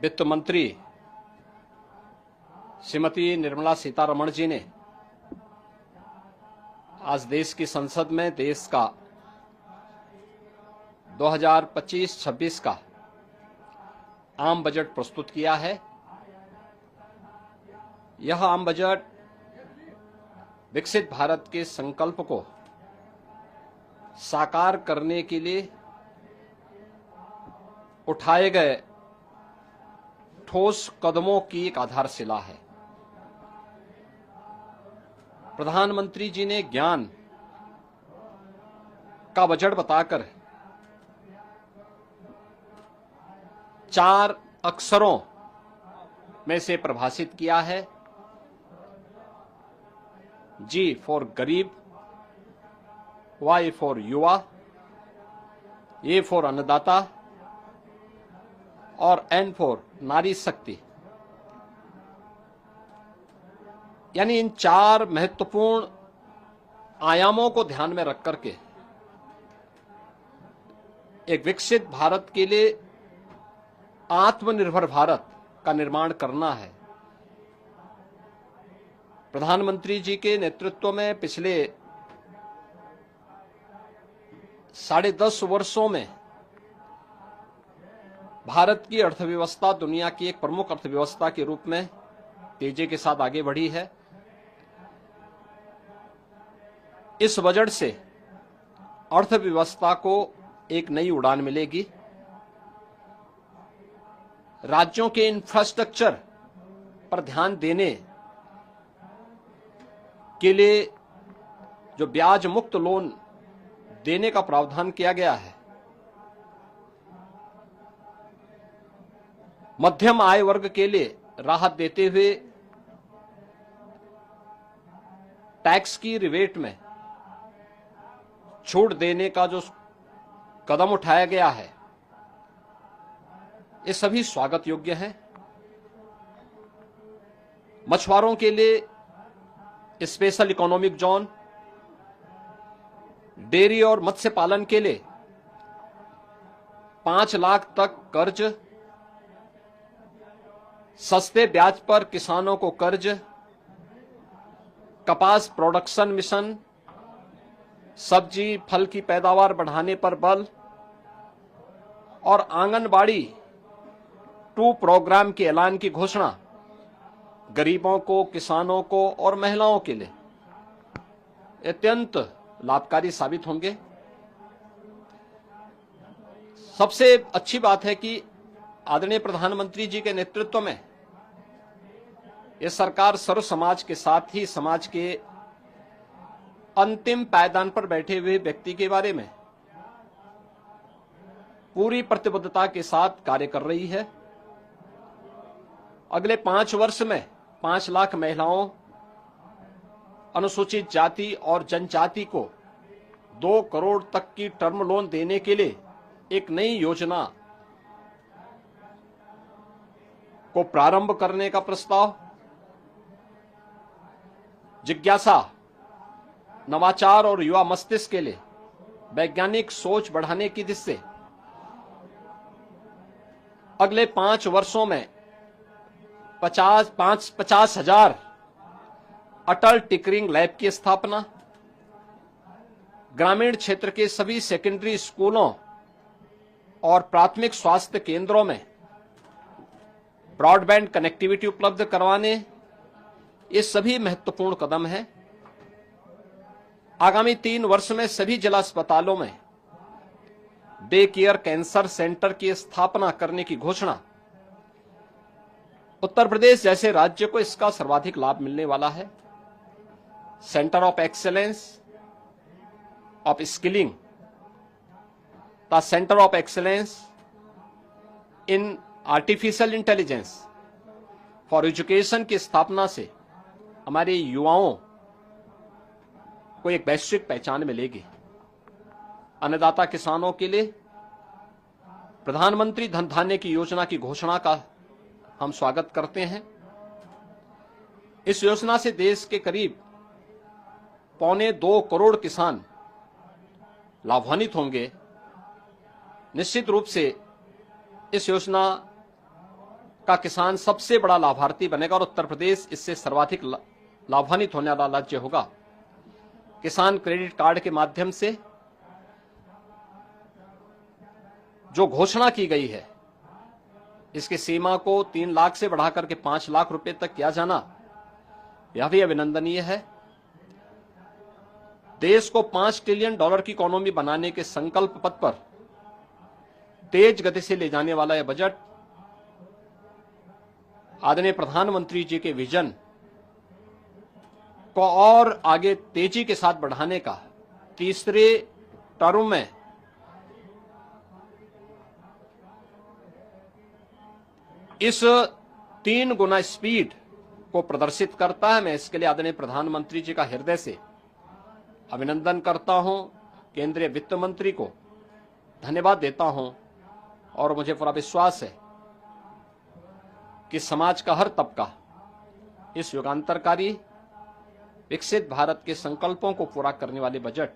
वित्त मंत्री श्रीमती निर्मला सीतारमण जी ने आज देश की संसद में देश का 2025-26 का आम बजट प्रस्तुत किया है। यह आम बजट विकसित भारत के संकल्प को साकार करने के लिए उठाए गए ठोस कदमों की एक आधारशिला है। प्रधानमंत्री जी ने ज्ञान का बजट बताकर 4 अक्षरों में से परिभाषित किया है। जी फॉर गरीब, वाई फॉर युवा, ए फॉर अन्नदाता और एन फॉर नारी शक्ति। यानी इन 4 महत्वपूर्ण आयामों को ध्यान में रख करके एक विकसित भारत के लिए आत्मनिर्भर भारत का निर्माण करना है। प्रधानमंत्री जी के नेतृत्व में पिछले 10.5 वर्षों में भारत की अर्थव्यवस्था दुनिया की एक प्रमुख अर्थव्यवस्था के रूप में तेजी के साथ आगे बढ़ी है। इस बजट से अर्थव्यवस्था को एक नई उड़ान मिलेगी। राज्यों के इंफ्रास्ट्रक्चर पर ध्यान देने के लिए जो ब्याज मुक्त लोन देने का प्रावधान किया गया है, मध्यम आय वर्ग के लिए राहत देते हुए टैक्स की रिबेट में छूट देने का जो कदम उठाया गया है, ये सभी स्वागत योग्य हैं। मछुआरों के लिए स्पेशल इकोनॉमिक जोन, डेयरी और मत्स्य पालन के लिए 5 लाख तक कर्ज, सस्ते ब्याज पर किसानों को कर्ज, कपास प्रोडक्शन मिशन, सब्जी फल की पैदावार बढ़ाने पर बल और आंगनबाड़ी 2 प्रोग्राम के ऐलान की घोषणा गरीबों को, किसानों को और महिलाओं के लिए अत्यंत लाभकारी साबित होंगे। सबसे अच्छी बात है कि आदरणीय प्रधानमंत्री जी के नेतृत्व में यह सरकार सर्व समाज के साथ ही समाज के अंतिम पायदान पर बैठे हुए व्यक्ति के बारे में पूरी प्रतिबद्धता के साथ कार्य कर रही है। अगले 5 वर्ष में 5 लाख महिलाओं, अनुसूचित जाति और जनजाति को 2 करोड़ तक की टर्म लोन देने के लिए एक नई योजना को प्रारंभ करने का प्रस्ताव, जिज्ञासा, नवाचार और युवा मस्तिष्क के लिए वैज्ञानिक सोच बढ़ाने की दिशा से अगले 5 वर्षों में 50,000 अटल टिंकरिंग लैब की स्थापना, ग्रामीण क्षेत्र के सभी सेकेंडरी स्कूलों और प्राथमिक स्वास्थ्य केंद्रों में ब्रॉडबैंड कनेक्टिविटी उपलब्ध करवाने, ये सभी महत्वपूर्ण कदम हैं। आगामी 3 वर्ष में सभी जिला अस्पतालों में डे केयर कैंसर सेंटर की स्थापना करने की घोषणा। उत्तर प्रदेश जैसे राज्य को इसका सर्वाधिक लाभ मिलने वाला है। Centre of excellence of skilling, the centre of excellence in artificial intelligence for education की स्थापना से हमारे युवाओं को एक वैश्विक पहचान मिलेगी। अन्नदाता किसानों के लिए प्रधानमंत्री धन धान्य की योजना की घोषणा का हम स्वागत करते हैं। इस योजना से देश के करीब 1.25 करोड़ किसान लाभान्वित होंगे। निश्चित रूप से इस योजना का किसान सबसे बड़ा लाभार्थी बनेगा और उत्तर प्रदेश इससे सर्वाधिक लाभान्वित होने वाला राज्य होगा। किसान क्रेडिट कार्ड के माध्यम से जो घोषणा की गई है, इसकी सीमा को 3 लाख से बढ़ाकर के 5 लाख रुपए तक किया जाना, यह भी अभिनंदनीय है। देश को $5 ट्रिलियन की इकोनॉमी बनाने के संकल्प पथ पर तेज गति से ले जाने वाला यह बजट आदरणीय प्रधानमंत्री जी के विजन को और आगे तेजी के साथ बढ़ाने का, तीसरे टर्म में इस 3 गुना स्पीड को प्रदर्शित करता है। मैं इसके लिए आदरणीय प्रधानमंत्री जी का हृदय से अभिनंदन करता हूं, केंद्रीय वित्त मंत्री को धन्यवाद देता हूं और मुझे पूरा विश्वास है कि समाज का हर तबका इस युगांतरकारी विकसित भारत के संकल्पों को पूरा करने वाले बजट